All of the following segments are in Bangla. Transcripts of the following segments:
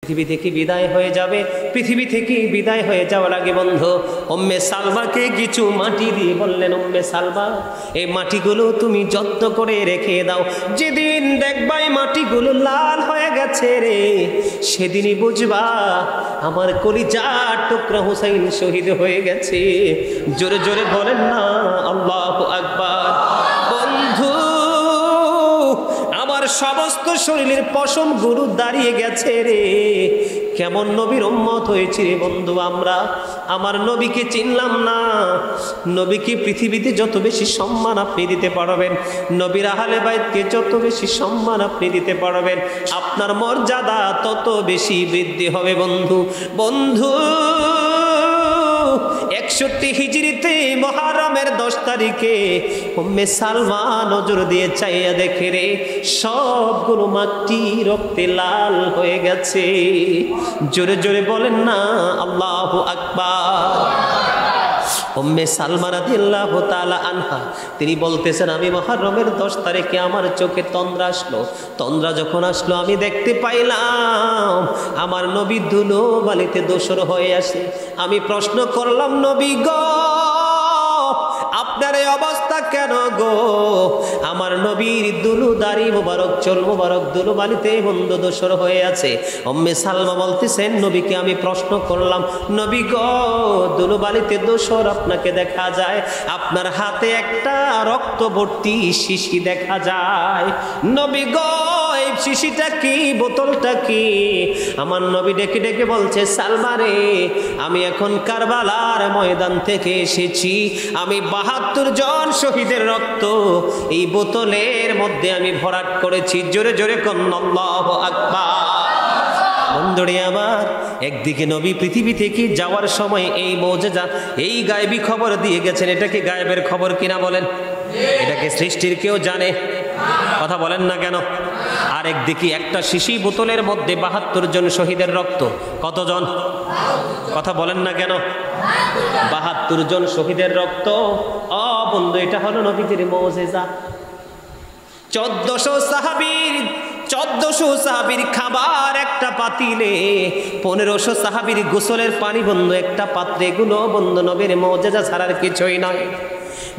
পৃথিবী থেকে বিদায় হয়ে যাবে। পৃথিবী থেকে বিদায় হয়ে যাওয়ার আগে বন্ধু উম্মে সালমাকে কিছু মাটি দিয়ে বললেন, উম্মে সালমা এই মাটিগুলো তুমি যত্ন করে রেখে দাও, যেদিন দেখবা এই মাটিগুলো লাল হয়ে গেছে রে, সেদিনই বুঝবা আমার কলিজার টুকরা হুসাইন শহীদ হয়ে গেছে। জোরে জোরে বলেন না আল্লাহু আকবার। বন্ধু আমার সমস্ত শরীরের পশম গুরু দাঁড়িয়ে গেছে রে, কেমন নবীর উম্মত হয়েছে রে বন্ধু আমরা। আমার নবীকে চিনলাম না। নবীকে পৃথিবীতে যত বেশি সম্মান আপনি দিতে পারবেন, নবীর আহলে বাইতকে যত বেশি সম্মান আপনি দিতে পারবেন, আপনার মর্যাদা তত বেশি বৃদ্ধি হবে বন্ধু। বন্ধু 61 হিজরিতে মুহররমের 10 তারিখে উম্মে সালমা নজর দিয়ে চাইয়া দেখে রে, সবগুলো মাটি রক্তে লাল হয়ে গেছে। জোরে জোরে বলেন না আল্লাহু আকবার। উম্মে সালমা রাদিয়াল্লাহু তাআলা আনহা তিনি বলতেছেন, আমি মুহররমের 10 তারিখে আমার চোখে তন্দ্রা আসলো। তন্দ্রা যখন আসলো আমি দেখতে পাইলাম আমার নবী ধুলো বালিতে দোসর হয়ে আসে। আমি প্রশ্ন করলাম, নবী গো আপনার এই অবস্থা কেন গো? আমার নবীর দুলু দাড়ি মোবারক, চুল মোবারক দুলু বালিতে বন্ধ দোসর হয়ে আছে। উম্মে সালমা বলতেছেন, নবীকে আমি প্রশ্ন করলাম, নবী গো দুলু বালিতে দোসর আপনাকে দেখা যায়, আপনার হাতে একটা রক্ত ভর্তি শিশি দেখা যায়, নবী গো এই শিশিটা কি, বোতলটা কি? আমার নবী ডেকে ডেকে বলছে, সালমা রে আমি এখন কারবালার ময়দান থেকে এসেছি, আমি 72 জন শহীদের রক্ত এই বোতলের মধ্যে আমি ভরাট করেছি। জোরে জোরে কোন আল্লাহু আকবার। বন্ধুরে আমার, একদিকে নবী পৃথিবী থেকে যাওয়ার সময় এই মুজিজা, এই গায়েবী খবর দিয়ে গেছেন। এটা কি গায়েবের খবর কিনা বলেন? এটাকে সৃষ্টির কেউ জানে? কথা বলেন না কেন? আর একদিকে একটা শিশি বোতলের মধ্যে 72 জন শহীদের রক্ত। কতজন? কথা বলেন না কেন? 72 জন শহীদের রক্ত। ও বন্ধু, এটা হলো নবীজির মুজিজা। 1400 সাহাবীর খাবার একটা পাতিলে, 1500 সাহাবীর গোসলের পানি বন্ধু একটা পাত্রে। এগুলো বন্ধু নবীর মুজিজা ছাড়ার কিছুই নয়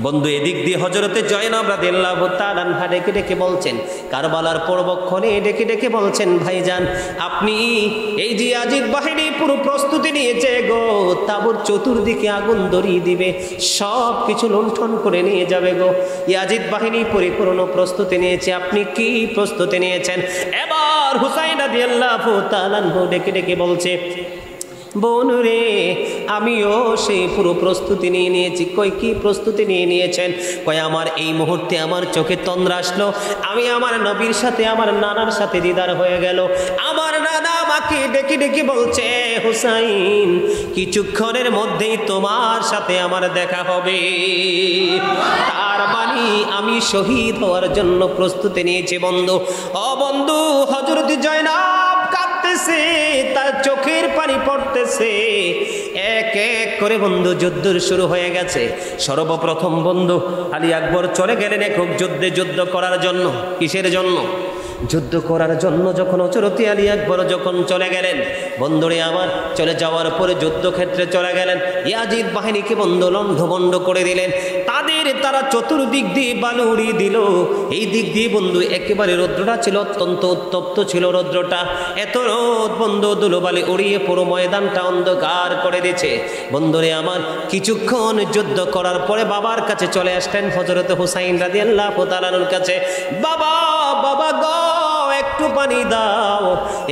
বন্ধু। এদিক দিয়ে হযরতে জয়নব রাদিয়াল্লাহু তাআলা আনহা ডেকে ডেকে বলছেন, কারবালার পূর্বক্ষণে ডেকে ডেকে বলছেন, ভাইজান আপনি এই যে ইয়াজিদ বাহিনী পুরো প্রস্তুতি নিয়েছে গো, তাঁবুর চতুর্দিকে আগুন ধরিয়ে দিবে, সব কিছু লুণ্ঠন করে নিয়ে যাবে গো। ইয়াজিদ বাহিনী পরিপূর্ণ প্রস্তুতি নিয়েছে, আপনি কি প্রস্তুতি নিয়েছেন? এবার হুসাইন রাদিয়াল্লাহু তাআলা আনহু ডেকে ডেকে বলছে, বোন রে আমিও সেই পুরো প্রস্তুতি নিয়ে নিয়েছি। কই কি প্রস্তুতি নিয়ে নিয়েছেন? কই আমার এই মুহূর্তে আমার চোখে তন্দ্রা আসলো, আমি আমার নবীর সাথে আমার নানার সাথে দিদার হয়ে গেল। আমার নানা আমাকে ডেকে ডেকে বলছে, হুসাইন কিছুক্ষণের মধ্যেই তোমার সাথে আমার দেখা হবে। তার মানে আমি শহীদ হওয়ার জন্য প্রস্তুতি নিয়েছি বন্ধু। ও বন্ধু, হযরত জয়নব কাঁদতেছে, তার চোখের পানি পড়তেছে। এক এক করে বন্ধু যুদ্ধ শুরু হয়ে গেছে। সর্বপ্রথম বন্ধু আলী আকবর চলে গেলেন একক যুদ্ধ করার জন্য। কিসের জন্য? যুদ্ধ করার জন্য। যখন হযরত আলী আকবর যখন চলে গেলেন বন্ধুরে আমার, চলে যাওয়ার পরে যুদ্ধক্ষেত্রে চলে গেলেন, ইয়াজিদ বাহিনীকে বন্ধু লণ্ডভণ্ড করে দিলেন। তারা চতুর্দিক দিয়ে বালু উড়িয়ে দিল। এই দিক দিয়ে বন্ধু একেবারে রৌদ্রটা ছিল অত্যন্ত উত্তপ্ত ছিল রৌদ্রটা। এত রোদ বন্ধু ধুলোবালি উড়িয়ে পুরো ময়দানটা অন্ধকার করে দিয়েছে। বন্ধুরে আমার, কিছুক্ষণ যুদ্ধ করার পরে বাবার কাছে চলে আসলেন হযরত হুসাইন রাদিয়াল্লাহু তাআলার কাছে। বাবা বাবা গো, একটু পানি দাও,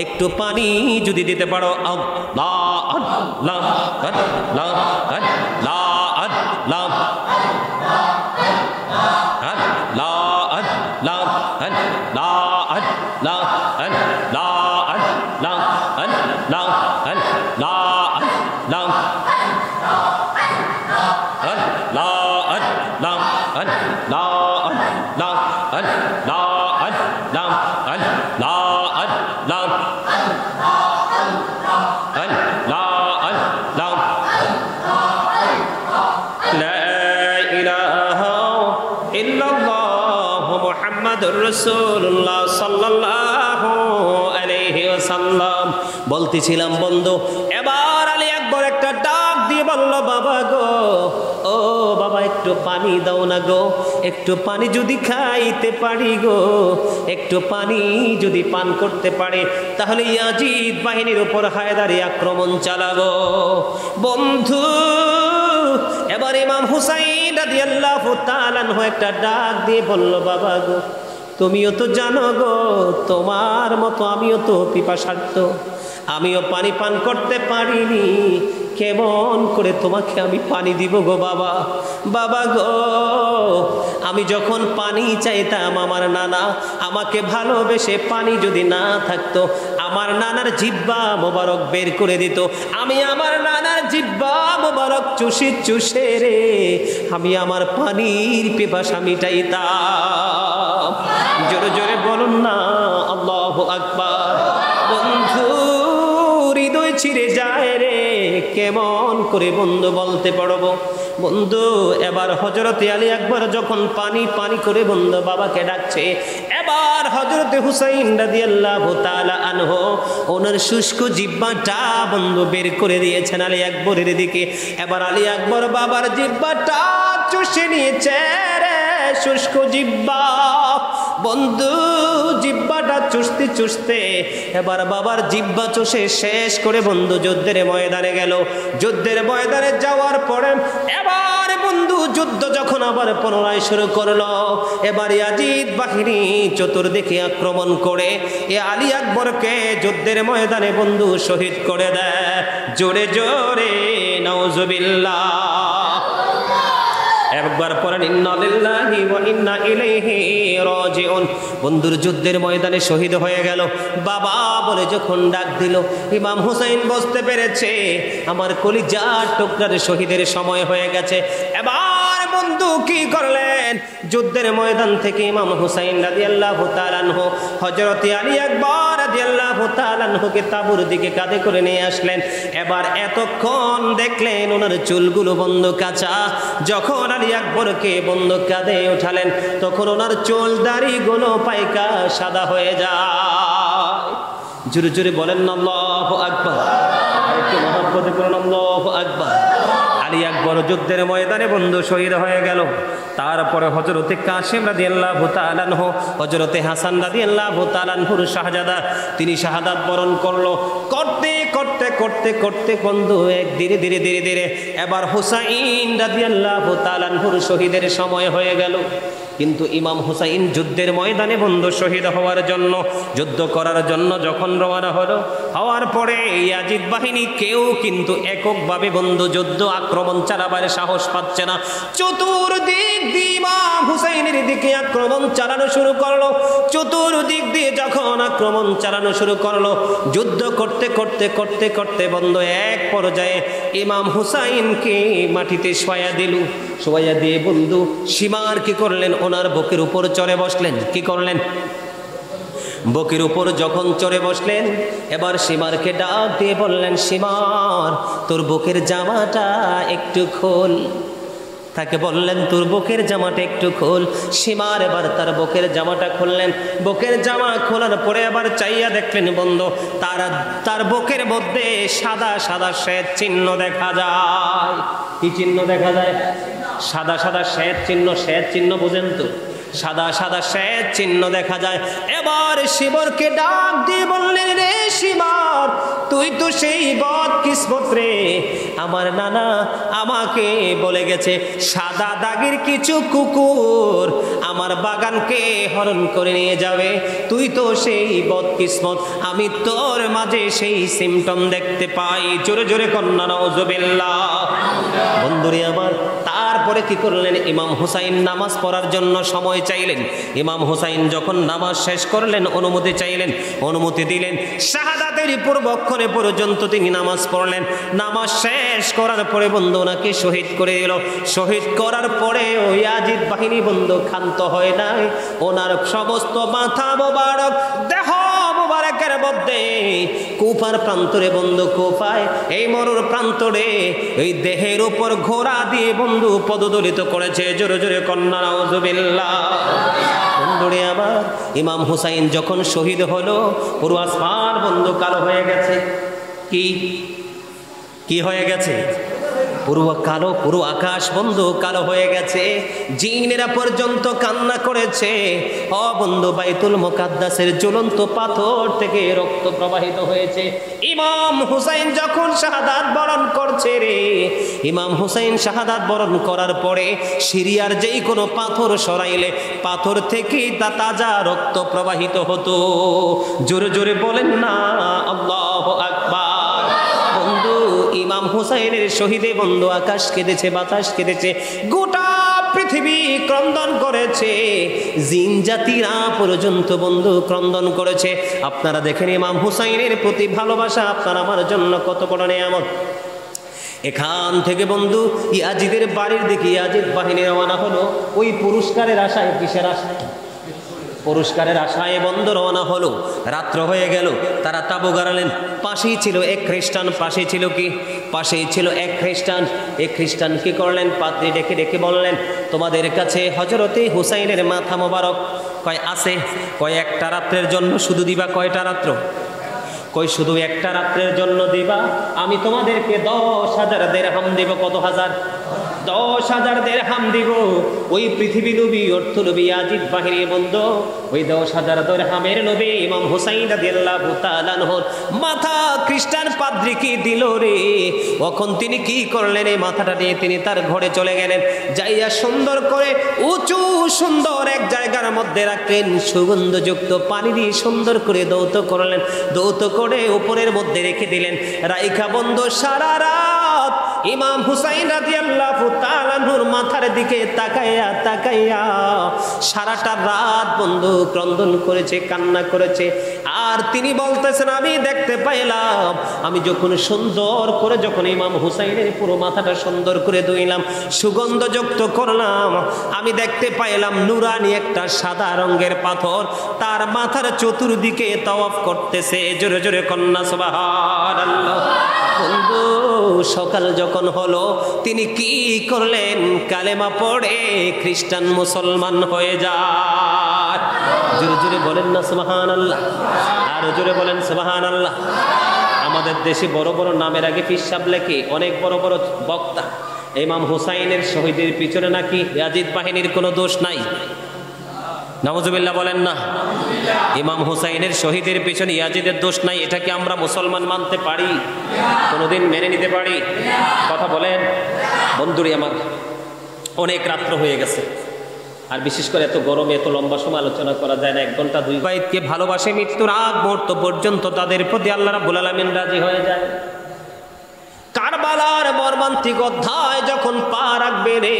একটু পানি যদি দিতে পারো। আল্লাহ আল্লাহ আল্লাহ আল্লাহ আল্লাহ রাসূলুল্লাহ সাল্লাল্লাহু আলাইহি ওয়াসাল্লাম। বলতেছিলাম বন্ধু, এবার আলী আকবর একটা ডাক দিয়ে বলল, বাবা গো, ও বাবা, একটু পানি দাও না গো, একটু পানি যদি খাইতে পারি গো, একটু পানি যদি পান করতে পারে, তাহলে ইয়াজিদ বাহিনীর উপর হায়দারি আক্রমণ চালাবো। বন্ধু, এবার ইমাম হুসাইন রাদিয়াল্লাহু তাআলা আনহু একটা ডাক দিয়ে বলল, বাবা গো, তুমিও তো জানো গো, তোমার মতো আমিও তো পিপাসার্ত, আমিও পানি পান করতে পারিনি, কেমন করে তোমাকে আমি পানি দিব গো বাবা। বাবা গো, আমি যখন পানি চাইতাম, আমার নানা আমাকে ভালোবেসে পানি যদি না থাকতো, আমার নানার জিহ্বা মোবারক বের করে দিত, আমি আমার নানার জিহ্বা মোবারক চুষে চুষে রে আমি আমার পানির পিপাসা মিটাইতাম। জোরে জোরে বলুন না আল্লাহু আকবার। বন্ধু, হৃদয় ছিঁড়ে যায় রে, কেমন করে বন্ধু বলতে পারবো। বন্ধু, এবার হযরতে আলী আকবর যখন পানি পানি করে বন্ধু বাবাকে ডাকছে, এবার হযরতে হুসাইন রাদিয়াল্লাহু তাআলা আনহু ওনার শুষ্ক জিহ্বাটা বন্ধু বের করে দিয়েছেন আলী আকবরের দিকে। এবার আলী আকবর বাবার জিহ্বাটা চুষে নিয়েছে রে, শুষ্ক জিহ্বা। বন্ধু, জিহ্বাটা চুষতে চুষতে এবার বাবার জিহ্বা চুষে শেষ করে বন্ধু যুদ্ধের ময়দানে গেল। যুদ্ধের ময়দানে যাওয়ার পরে এবার বন্ধু যুদ্ধ যখন আবার পুনরায় শুরু করলো, এবার ইয়াজিদ বাহিনী চতুর্দিকে আক্রমণ করে এ আলী আকবরকে যুদ্ধের ময়দানে বন্ধু শহীদ করে দেয়। জোরে জোরে নাউজুবিল্লাহ। একবার পড়েন ইন্না লিল্লাহি ওয়া ইন্না ইলাইহি রাজিউন। বন্ধুর যুদ্ধের ময়দানে শহীদ হয়ে গেল। বাবা বলে যখন ডাক দিল, ইমাম হুসাইন বুঝতে পেরেছে আমার কলিজার টুকরার শহীদের সময় হয়ে গেছে। এবার বন্ধু কি করলেন, যুদ্ধের ময়দান থেকে ইমাম হুসাইন রাদিয়াল্লাহু তাআলা আনহু হযরতে আলী আকবর রাদিয়াল্লাহু তাআলা আনহুকে তাঁবুর দিকে কাঁধে করে নিয়ে আসলেন। এবার এতক্ষণ দেখলেন ওনার চুলগুলো বন্ধ কাঁচা। যখন আলী আকবরকে বন্ধ কাঁধে উঠালেন, তখন ওনার চুল দাড়িগুলো পাইকা সাদা হয়ে যায়। জোরে জোরে বলেন না আল্লাহু আকবার। একটু মহব্বতে বলেন আল্লাহু আকবার। আলী আকবর যুদ্ধের ময়দানে বন্ধু শহীদ হয়ে গেল। তারপরে হযরতে কাসিম রাদিয়াল্লাহু তাআলা আনহু, হযরতে হাসান রাদিয়াল্লাহু তাআলা আনহুর শাহজাদা, তিনি শাহাদাত বরণ করলো। করতে করতে করতে করতে বন্ধু এক ধীরে ধীরে ধীরে ধীরে এবার হুসাইন রাদিয়াল্লাহু তাআলা আনহুর শহীদের সময় হয়ে গেল। কিন্তু ইমাম হুসাইন যুদ্ধের ময়দানে বন্ধু শহীদ হওয়ার জন্য, যুদ্ধ করার জন্য যখন রওনা হলো, হওয়ার পরে ইয়াজিদ বাহিনী কেউ কিন্তু এককভাবে বন্ধু যুদ্ধ আক্রমণ চালাবার সাহস পাচ্ছে না। চতুর্দিক দিয়ে ইমাম হুসাইনের দিকে আক্রমণ চালানো শুরু করলো। চতুর্দিক দিয়ে যখন আক্রমণ চালানো শুরু করলো, যুদ্ধ করতে করতে করতে করতে বন্ধু এক পর্যায়ে ইমাম হুসাইনকে মাটিতে শোয়া দিল। শোয়া দিয়ে বন্ধু সীমার কি করলেন, ওনার বুকের উপর চড়ে বসলেন। কি করলেন? বুকের উপর যখন চড়ে বসলেন, এবার সীমারকে ডাক দিয়ে বললেন, সীমার, তোর বুকের জামাটা একটু খোল। তাকে বললেন, তোর বুকের জামাটা একটু খোল। সীমার এবার তার বুকের জামাটা খুললেন। বুকের জামা খোলার পরে আবার চাইয়া দেখলেন বন্ধু, তার বুকের মধ্যে সাদা সাদা শ্বেত চিহ্ন দেখা যায়। কি চিহ্ন দেখা যায়? সাদা সাদা শ্বেত চিহ্ন। শ্বেত চিহ্ন বোঝেন তো? সাদা সাদা শ্বেত চিহ্ন দেখা যায়। এবার শিবরকে ডাক দিয়ে বললেন, রে শিবর, তুই তো সেই বদকিসমত রে, আমার নানা আমাকে বলে গেছে সাদা দাগের কিছু কুকুর আমার বাগানকে হরণ করে নিয়ে যাবে। তুই তো সেই বদকিসমত, আমি তোর মাঝে সেই সিমটম দেখতে পাই। জোরে জোরে কন্যা নাউজুবিল্লাহ। বন্ধুরে আমার, তারপরে কি করলেন, ইমাম হুসাইন নামাজ পড়ার জন্য সময় চাইলেন। ইমাম হুসাইন যখন নামাজ শেষ করলেন, অনুমতি চাইলেন, অনুমতি দিলেন। শাহাদাতের পূর্বক্ষণে পর্যন্ত তিনি নামাজ পড়লেন। নামাজ শেষ করার পরে বন্ধু ওনাকে শহীদ করে দিল। শহীদ করার পরে ওই ইয়াজিদ বাহিনী বন্ধু ক্ষান্ত হয় নাই। ওনার সমস্ত মাথা মোবারক, দেহ মোবারকের মধ্যে কুফার প্রান্তরে বন্ধু, কুফায় এই মরুর প্রান্তরে এই দেহের উপর ঘোড়া দিয়ে বন্ধু পদদলিত করেছে। জোরে জোরে কন্যা নাউজুবিল্লাহ। বন্ধুরে আমার, ইমাম হুসাইন যখন শহীদ হলো পুরো আসমান বন্ধু কালো হয়ে গেছে। কি হয়ে গেছে? পুরো কালো, পুরো আকাশ বন্ধু কালো হয়ে গেছে। জিনেরা পর্যন্ত কান্না করেছে। ও বন্ধু, বাইতুল মুকাদ্দাসের জ্বলন্ত পাথর থেকে রক্ত প্রবাহিত হয়েছে। ইমাম হুসাইন যখন শাহাদাত বরণ করছে রে, ইমাম হুসাইন শাহাদাত বরণ করার পরে সিরিয়ার যেই কোনো পাথর সরাইলে পাথর থেকে তা তাজা রক্ত প্রবাহিত হতো। জোরে জোরে বলেন না আল্লাহু আকবার। বন্ধু, ইমাম হুসাইনের শহীদে বন্ধু আকাশ কেঁদেছে, বাতাস কেঁদেছে, গোটা পৃথিবী ক্রন্দন করেছে, জিন জাতিরা পর্যন্ত বন্ধু ক্রন্দন করেছে। আপনারা দেখেন ইমাম হুসাইনের প্রতি ভালোবাসা আপনার আমার জন্য কত বড় নিয়ামত। এখান থেকে বন্ধু ইয়াজিদের বাড়ির দিকে ইয়াজিদ বাহিনী রওনা হলো ওই পুরস্কারের আশায়। কিসের আশায়? পুরস্কারের আশায় বন্ধু রওনা হলো। রাত্র হয়ে গেল, তারা তাবু গাড়ালেন। পাশেই ছিল এক খ্রিস্টান, পাশেই ছিল কি? পাশেই ছিল এক খ্রিস্টান। এক খ্রিস্টান কি করলেন? পাত্রী ডেকে ডেকে বললেন, তোমাদের কাছে হযরতে হুসাইনের মাথা মোবারক কয় আছে? কয় একটা রাত্রের জন্য শুধু দিবা। কয়টা রাত্র? কই শুধু একটা রাত্রের জন্য দিবা। আমি তোমাদেরকে 10,000 দিরহাম দিব। কত হাজার? 10,000 দিরহাম দিব। ওই পৃথিবী নবী, অর্থ নবী ইয়াজিদ বাহিনী বন্ধু, ওই 10,000 দিরহামের নবী ইমাম হুসাইন রাদিয়াল্লাহু তাআলা আনহুর মাথা খ্রিস্টান পাদ্রী কি দিল রে। তখন তিনি কি করলেন? এই মাথাটা নিয়ে তিনি তার ঘরে চলে গেলেন। যাইয়া সুন্দর করে উঁচু সুন্দর এক জায়গার মধ্যে রাখলেন। সুগন্ধযুক্ত পানি দিয়ে সুন্দর করে দৌত করলেন। দৌত করে উপরের মধ্যে রেখে দিলেন। রাইখা বন্ধু সারা রাত ইমাম হুসাইন রাদিয়াল্লাহু তাআলা আনহুর মাথার দিকে তাকাইয়া তাকাইয়া সারাটা রাত বন্ধু ক্রন্দন করেছে, কান্না করেছে। আর তিনি বলতেছেন, আমি দেখতে পাইলাম, আমি যখন সুন্দর করে যখন ইমাম হুসাইনের পুরো মাথাটা সুন্দর করে ধুইলাম, সুগন্ধযুক্ত করলাম, আমি দেখতে পাইলাম নুরানি একটা সাদা রঙের পাথর তার মাথার চতুর্দিকে তাওয়াফ করতেছে। জোরে জোরে কন্যা সুবহানাল্লাহ। বন্ধু, সকাল যখন হলো তিনি কি করলেন? কালেমা পড়ে খ্রিস্টান মুসলমান হয়ে যায়। জোরে জোরে বলেন না সুবহানাল্লাহ। আরো জোরে বলেন সুবহানাল্লাহ। আমাদের দেশে বড় বড় নামের আগে পিসাব লেখে অনেক বড় বড় বক্তা। ইমাম হুসাইনের শহীদের পিছনে নাকি ইয়াজিদ বাহিনীর কোনো দোষ নাই। নাউজুবিল্লাহ বলেন না। ইমাম হুসাইনের শহীদের পিছনে ইয়াজিদের দোষ নাই, এটা কি আমরা মুসলমান মানতে পারি? কোনোদিন মেনে নিতে পারি? কথা বলেন। বন্ধুরি আমার, অনেক রাত্র হয়ে গেছে, আর বিশেষ করে এত গরমে এত লম্বা সময় আলোচনা করা যায় না। 1 ঘন্টা 2 বাইতকে ভালোবাসে মৃত্যুর আগ মুহূর্ত পর্যন্ত তাদের প্রতি আল্লাহ রাব্বুল আলামিন রাজি হয়ে যায়। কারবালার মর্মান্তিক অধ্যায় যখন পা রাখবে রে,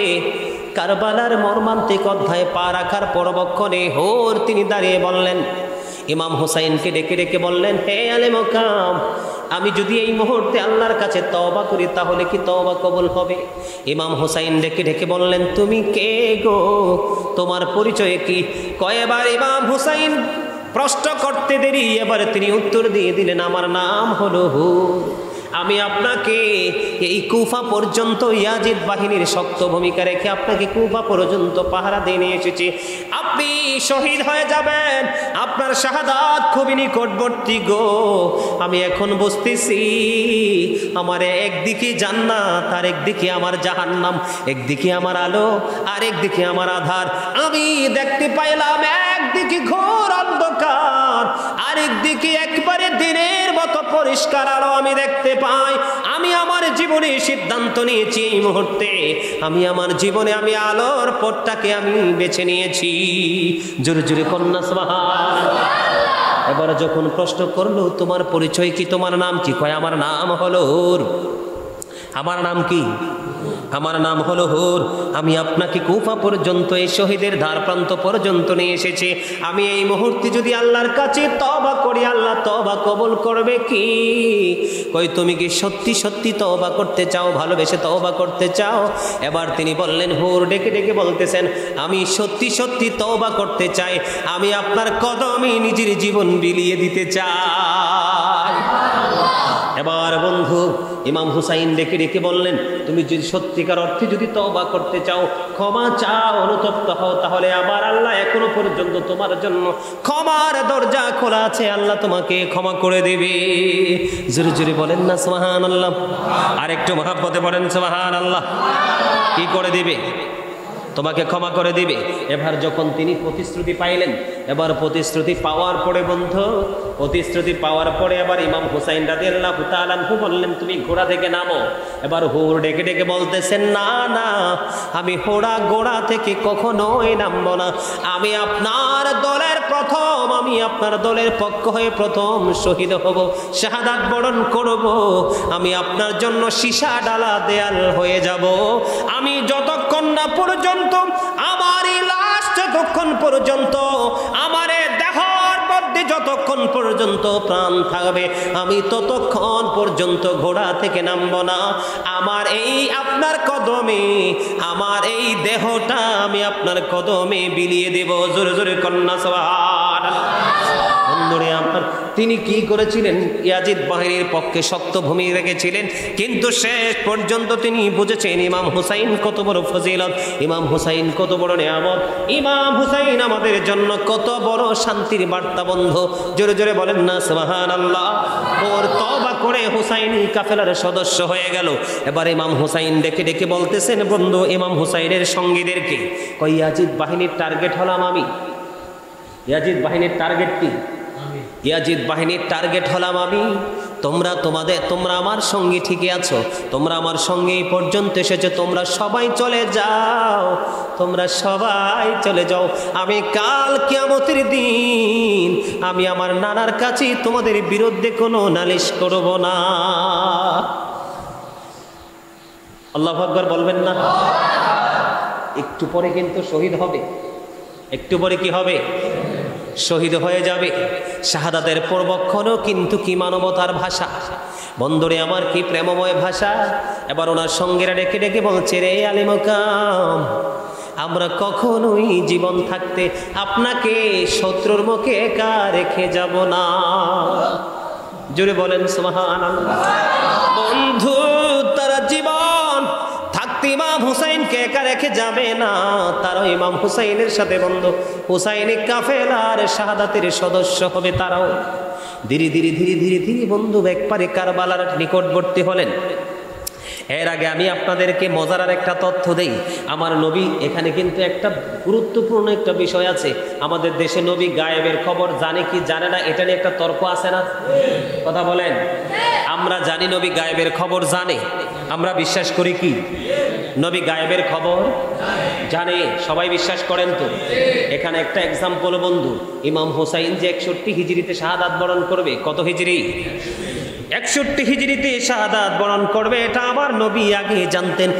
কারবালার মর্মান্তিক অধ্যায়ে পা রাখার পরবক্ষণে হোর তিনি দাঁড়িয়ে বললেন, ইমাম হুসাইনকে ডেকে ডেকে বললেন, হে আলে মোকাম, আমি যদি এই মুহূর্তে আল্লাহর কাছে তওবা করি তাহলে কি তওবা কবুল হবে? ইমাম হুসাইন ডেকে ডেকে বললেন, তুমি কে গো? তোমার পরিচয় কি? কয়েকবার ইমাম হুসাইন প্রশ্ন করতে দেরি, এবার তিনি উত্তর দিয়ে দিলেন, আমার নাম হলো হুর। আমি আপনাকে এই কুফা পর্যন্ত ইয়াজিদ বাহিনীর শক্ত ভূমিকা রেখে আপনাকে কুফা পর্যন্ত পাহারা দিয়ে নিয়ে এসেছি। আপনি শহীদ হয়ে যাবেন, আপনার শাহাদাত খুবই নিকটবর্তী গো। আমি এখন বুঝতেছি আমার একদিকে জান্নাত আর একদিকে আমার জাহান্নাম, একদিকে আমার আলো আর একদিকে আমার আধার। আমি দেখতে পাইলাম একদিকে ঘোর অন্ধকার, আরেকদিকে একবারে দিনের মতো পরিষ্কার আলো আমি দেখতে পাই। আমি আমার জীবনে সিদ্ধান্ত নিয়েছি এই মুহূর্তে আমি আমার জীবনে আমি আলোর পথটাকে আমি বেছে নিয়েছি। জোরে জোরে কন্যা সুবহানাল্লাহ। এবার যখন প্রশ্ন করলো, তোমার পরিচয় কি, তোমার নাম কি? কয়, আমার নাম হলো হুর। আমার নাম কি? আমার নাম হলো হুর। আমি আপনাকে কুফা পর্যন্ত এই শহীদের ধার প্রান্ত পর্যন্ত নিয়ে এসেছি। আমি এই মুহূর্তে যদি আল্লাহর কাছে তওবা করি, আল্লাহ তওবা কবুল করবে কি? কই, তুমি কি সত্যি সত্যি তওবা করতে চাও, ভালোবেসে তওবা করতে চাও? এবার তিনি বললেন, হুর ডেকে ডেকে বলতেছেন, আমি সত্যি সত্যি তওবা করতে চাই, আমি আপনার কদমে নিজের জীবন বিলিয়ে দিতে চাই। এবার বন্ধু ইমাম হুসাইন ডেকে ডেকে বললেন, তুমি যদি সত্যিকার অর্থে যদি তওবা করতে চাও, ক্ষমা চাও, অনুতপ্ত হও, তাহলে আবার আল্লাহ এখনো পর্যন্ত তোমার জন্য ক্ষমার দরজা খোলা আছে, আল্লাহ তোমাকে ক্ষমা করে দেবে। জোরে জোরে বলেন না সুবহানাল্লাহ। আর একটু মহাব্বতে বলেন সুবহানাল্লাহ। কি করে দিবে? তোমাকে ক্ষমা করে দিবে। এবার যখন তিনি প্রতিশ্রুতি পাইলেন, এবার প্রতিশ্রুতি পাওয়ার পরে বন্ধু, প্রতিশ্রুতি পাওয়ার পরে এবার ইমাম হুসাইন রাদিয়াল্লাহু তাআলা আনহু বললেন, তুমি ঘোড়া থেকে নামো। এবার হুর ডেকে ডেকে বলতেছেন, না না, আমি ঘোড়া থেকে কখনোই নামবো না। আমি আপনার দলের প্রথম, আমি আপনার দলের পক্ষ হয়ে প্রথম শহীদ হব, শাহাদাত বরণ করব। আমি আপনার জন্য সীসা ডালা দেয়াল হয়ে যাব। আমি যতক্ষণ না পর্যন্ত আমার এই লাশ, যতক্ষণ পর্যন্ত আমার দেহর মধ্যে যতক্ষণ পর্যন্ত প্রাণ থাকবে, আমি ততক্ষণ পর্যন্ত ঘোড়া থেকে নামব না। আমার এই আপনার কদমে, আমার এই দেহটা আমি আপনার কদমে বিলিয়ে দেব। জোরে জোরে কন্যা সুবহানাল্লাহ। বন্ধুরে আমার, তিনি কি করেছিলেন? ইয়াজিদ বাহিনীর পক্ষে শক্ত ভূমি রেখেছিলেন, কিন্তু শেষ পর্যন্ত তিনি বুঝেছেন ইমাম হুসাইন কত বড় ফজিলত, ইমাম হুসাইন কত বড় নিয়ামত, ইমাম হুসাইন আমাদের জন্য কত বড় শান্তির বার্তা। বন্ধু জোরে জোরে বলেন না সুবহানাল্লাহ। ওর তওবা করে হুসাইনি কাফেলার সদস্য হয়ে গেল। এবার ইমাম হুসাইন ডেকে ডেকে বলতেছেন বন্ধু ইমাম হুসাইনের সঙ্গীদেরকে, কই ইয়াজিদ বাহিনীর টার্গেট হলাম আমি। ইয়াজিদ বাহিনীর টার্গেট কি? ইয়াজিদ বাহিনীর টার্গেট হলাম আমি। তোমরা আমার সঙ্গে ঠিকই আছো, তোমরা আমার সঙ্গে এই পর্যন্ত এসেছো, তোমরা সবাই চলে যাও, তোমরা সবাই চলে যাও। আমি কাল কিয়ামতের দিন আমি আমার নানার কাছে তোমাদের বিরুদ্ধে কোনো নালিশ করব না। আল্লাহু আকবার বলবেন না? একটু পরে কিন্তু শহীদ হবে, একটু পরে কি হবে? শহীদ হয়ে যাবে। শাহাদাতের পূর্বক্ষণও কিন্তু কি মানবতার ভাষা, বন্ধুরে আমার, কি প্রেমময় ভাষা। এবার ওনার সঙ্গীরা ডেকে ডেকে বলছে, রে আলী মুকাম, আমরা কখনোই জীবন থাকতে আপনাকে শত্রুর মুখে একা রেখে যাব না। জোরে বলেন সুবহানাল্লাহ। বন্ধু, তারা জীবন থাকতে ইমাম হুসাইনকে একা রেখে যাবে না, তারা ইমাম হুসাইনের সাথে বন্ধু হুসাইনি কাফেলার শাহাদাতের সদস্য হবে। তারাও ধীরে ধীরে ধীরে ধীরে ধীরে বন্ধু একবারে কারবালার নিকটবর্তী হলেন। এর আগে আমি আপনাদেরকে মজার আর একটা তথ্য দেই। আমার নবী, এখানে কিন্তু একটা গুরুত্বপূর্ণ একটা বিষয় আছে। আমাদের দেশে নবী গায়েবের খবর জানে কি জানে না, এটা নিয়ে একটা তর্ক আছে না? কথা বলেন। আমরা জানি নবী গায়েবের খবর জানে, আমরা বিশ্বাস করি কি নবী গায়েবের খবর জানে? সবাই বিশ্বাস করেন তো? এখানে একটা এক্সাম্পল বন্ধু, ইমাম হুসাইন যে 61 হিজরিতে শাহাদাত বরণ করবে। কত হিজরি? 61 হিজরিতে শাহাদাত বরণ করবে, এটা আমার নবী আগে জানতেন।